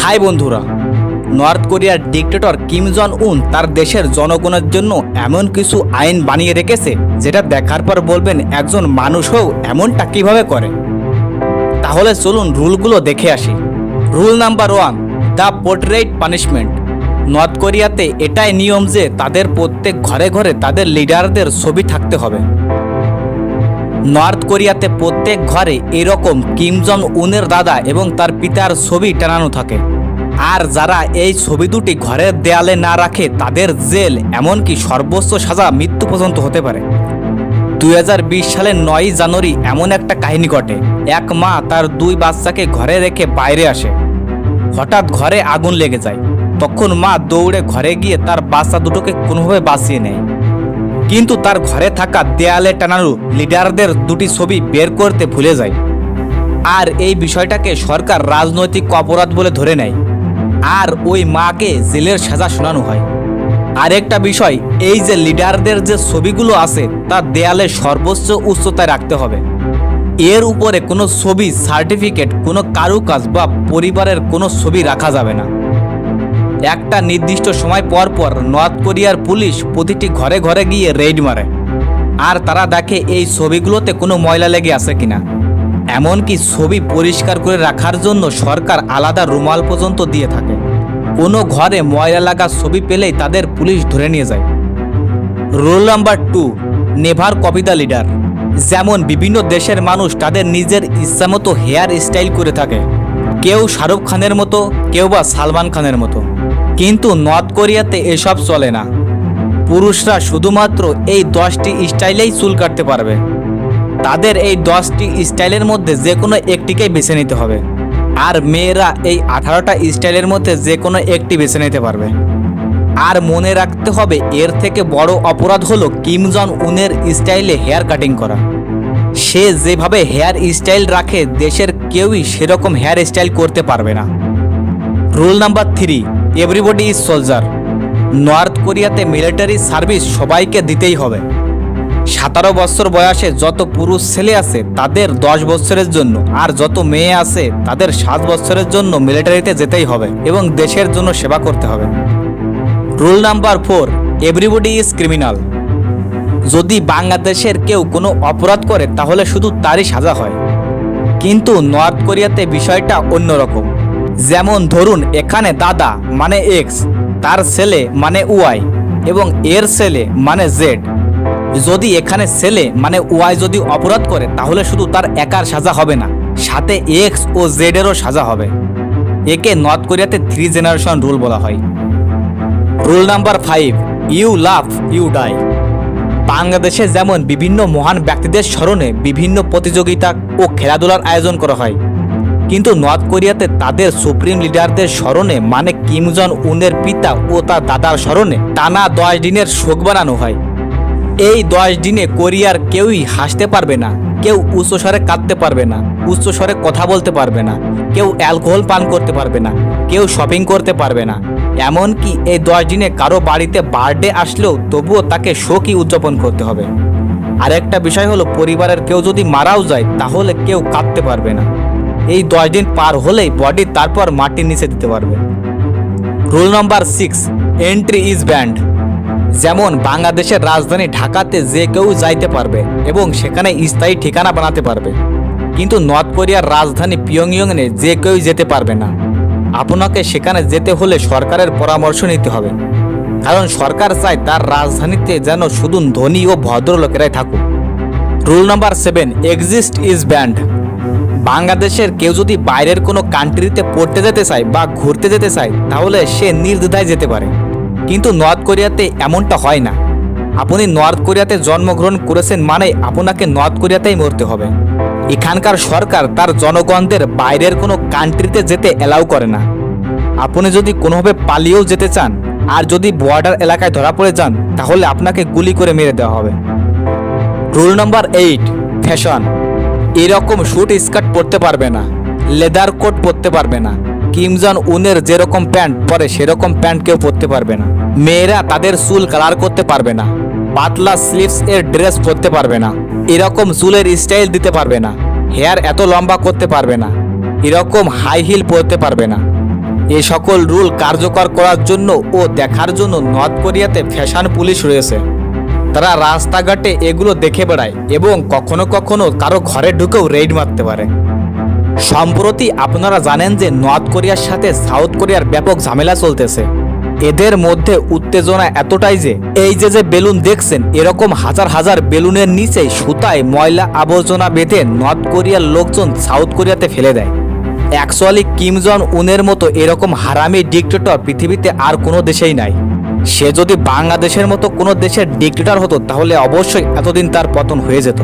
High বন্ধুরা, north কোরিয়ার dictator Kim জন উন তার দেশের জনগণের জন্য এমন কিছু আইন বানিয়ে রেখেছে যেটা দেখার পর বলবেন একজন মানুষও এমনটা কিভাবে করে। তাহলে চলুন রুলগুলো দেখে আসি। Rule number 1, the portrait punishment. North কোরিয়াতে এটাই নিয়ম যে তাদের প্রত্যেক ঘরে ঘরে তাদের লিডারদের ছবি থাকতে হবে। নর্থ কোরিয়াতে প্রত্যেক ঘরে এরকম কিম জং উনের দাদা এবং তার পিতার ছবি টানানো থাকে। আর যারা এই ছবি দুটি ঘরের দেয়ালে না রাখে তাদের জেল এমনকি সর্বোচ্চ সাজা মৃত্যু পর্যন্ত হতে পারে। 2020 সালের 9 জানুয়ারি এমন একটা কাহিনী ঘটে। এক মা তার 2 বাচ্চাকে ঘরে রেখে বাইরে আসে। হঠাৎ ঘরে আগুন লেগে যায়। তখন মা দৌড়ে ঘরে গিয়ে তার বাচ্চা দুটোকে কোনোভাবে বাঁচিয়ে নেয়, কিন্তু তার ঘরে থাকা দেয়ালে টানানো লিডারদের দুটি ছবি বের করতে ভুলে যায়। আর এই বিষয়টাকে সরকার রাজনৈতিক অপরাধ বলে ধরে নেয়, আর ওই মাকে জেলের সাজা শোনানো হয়। আরেকটা বিষয়, এই যে লিডারদের যে ছবিগুলো আছে তা দেয়ালে সর্বোচ্চ উচ্চতায় রাখতে হবে। এর উপরে কোনো ছবি, সার্টিফিকেট, কোনো কারুকাজ বা পরিবারের কোনো ছবি রাখা যাবে না। একটা নির্দিষ্ট সময় পর পর নর্থ কোরিয়ার পুলিশ প্রতিটি ঘরে ঘরে গিয়ে রেইড মারে, আর তারা দেখে এই ছবিগুলোতে কোনো ময়লা লেগে আছে কিনা। এমনকি ছবি পরিষ্কার করে রাখার জন্য সরকার আলাদা রুমাল পর্যন্ত দিয়ে থাকে। কোনো ঘরে ময়লা লাগা ছবি পেলেই তাদের পুলিশ ধরে নিয়ে যায়। Rule number 2, never copy the leader. যেমন বিভিন্ন দেশের মানুষ তাদের নিজের ইচ্ছামতো হেয়ার স্টাইল করে থাকে, কেউ শাহরুখ খানের মতো, কেউ বা সালমান খানের মতো। কিন্তু নর্থ কোরিয়াতে এসব চলে না। পুরুষরা শুধুমাত্র এই 10টি স্টাইলেই চুল কাটতে পারবে। তাদের এই 10টি স্টাইলের মধ্যে যে কোনো একটিকেই বেছে নিতে হবে। আর মেয়েরা এই 18টা স্টাইলের মধ্যে যে কোনো একটি বেছে নিতে পারবে। আর মনে রাখতে হবে, এর থেকে বড় অপরাধ হলো কিম জন উনের স্টাইলে হেয়ার কাটিং করা। সে যেভাবে হেয়ার স্টাইল রাখে দেশের কেউই সেরকম হেয়ার স্টাইল করতে পারবে না। Rule number 3, everybody is soldier. North কোরিয়াতে মিলিটারি সার্ভিস সবাইকে দিতেই হবে। 17 বছর বয়সে যত পুরুষ ছেলে আছে তাদের 10 বছরের জন্য, আর যত মেয়ে আছে তাদের 7 বছরের জন্য মিলিটারিতে যেতেই হবে এবং দেশের জন্য সেবা করতে হবে। Rule number 4, everybody is criminal. যদি বাংলাদেশের কেউ কোনো অপরাধ করে তাহলে শুধু তারই সাজা হয়, কিন্তু নর্থ কোরিয়াতে বিষয়টা অন্যরকম। যেমন ধরুন, এখানে দাদা মানে এক্স, তার ছেলে মানে ওয়াই এবং এর ছেলে মানে জেড। যদি এখানে ছেলে মানে ওয়াই যদি অপরাধ করে তাহলে শুধু তার একার সাজা হবে না, সাথে এক্স ও জেডেরও সাজা হবে। একে নর্থ কোরিয়াতে 3 জেনারেশন রুল বলা হয়। Rule number 5, you love you die. বাংলাদেশে যেমন বিভিন্ন মহান ব্যক্তিদের স্মরণে বিভিন্ন প্রতিযোগিতা ও খেলাধুলার আয়োজন করা হয়, কিন্তু নর্থ কোরিয়াতে তাদের সুপ্রিম লিডারদের স্মরণে মানে কিম জন উনের পিতা ও তার দাদার স্মরণে টানা 10 দিনের শোক বানানো হয়। এই 10 দিনে কোরিয়ার কেউই হাসতে পারবে না, কেউ উচ্চস্বরে কাঁদতে পারবে না, উচ্চস্বরে কথা বলতে পারবে না, কেউ অ্যালকোহল পান করতে পারবে না, কেউ শপিং করতে পারবে না। এমনকি এই 10 দিনে কারো বাড়িতে বার্থডে আসলেও তবুও তাকে শোকই উদযাপন করতে হবে। আরেকটা বিষয় হলো, পরিবারের কেউ যদি মারাও যায় তাহলে কেউ কাঁদতে পারবে না। এই 10 দিন পার হলেই বডি তারপর মাটির নিচে দিতে পারবে। Rule number 6, entry is band. যেমন বাংলাদেশের রাজধানী ঢাকাতে যে কেউ যাইতে পারবে এবং সেখানে স্থায়ী ঠিকানা বানাতে পারবে, কিন্তু নর্থ কোরিয়ার রাজধানী পিয়ংইয়ংয়ে যে কেউ যেতে পারবে না। আপনাকে সেখানে যেতে হলে সরকারের পরামর্শ নিতে হবে, কারণ সরকার চায় তার রাজধানীতে যেন শুধু ধনী ও ভদ্রলোকেরাই থাকুক। Rule number 7, exist is band. বাংলাদেশের কেউ যদি বাইরের কোনো কান্ট্রিতে পড়তে যেতে চায় বা ঘুরতে যেতে চায় তাহলে সে নির্দ্বিধায় যেতে পারে, কিন্তু নর্থ কোরিয়াতে এমনটা হয় না। আপনি নর্থ কোরিয়াতে জন্মগ্রহণ করেছেন মানে আপনাকে নর্থ কোরিয়াতেই মরতে হবে। এখানকার সরকার তার জনগণদের বাইরের কোনো কান্ট্রিতে যেতে অ্যালাউ করে না। আপনি যদি কোনোভাবে পালিয়েও যেতে চান আর যদি বর্ডার এলাকায় ধরা পড়ে যান তাহলে আপনাকে গুলি করে মেরে দেওয়া হবে। Rule number 8, fashion. এরকম শুট স্কার্ট পরতে পারবে না, লেদার কোট পরতে পারবে না। কিম জন উনের যেরকম প্যান্ট পরে সেরকম প্যান্ট কেউ পরতে পারবে না। মেয়েরা তাদের চুল কালার করতে পারবে না, পাতলা স্লিভস এর ড্রেস পরতে পারবে না, এরকম চুলের স্টাইল দিতে পারবে না, হেয়ার এত লম্বা করতে পারবে না, এরকম হাই হিল পরতে পারবে না। এই সকল রুল কার্যকর করার জন্য ও দেখার জন্য নর্থ কোরিয়াতে ফ্যাশন পুলিশ রয়েছে। তারা রাস্তাঘাটে এগুলো দেখে বেড়ায় এবং কখনো কখনো কারো ঘরে ঢুকেও রেইড মারতে পারে। সম্প্রতি আপনারা জানেন যে নর্থ কোরিয়ার সাথে সাউথ কোরিয়ার ব্যাপক ঝামেলা চলতেছে। এদের মধ্যে উত্তেজনা এতটাই যে এই যে বেলুন দেখছেন, এরকম হাজার হাজার বেলুনের নিচেই সুতায় ময়লা আবর্জনা বেঁধে নর্থ কোরিয়ার লোকজন সাউথ কোরিয়াতে ফেলে দেয়। অ্যাকচুয়ালি কিম জন উনের মতো এরকম হারামি ডিক্টেটর পৃথিবীতে আর কোনো দেশেই নাই। সে যদি বাংলাদেশের মতো কোনো দেশের ডিক্টেটর হতো তাহলে অবশ্যই এতদিন তার পতন হয়ে যেত।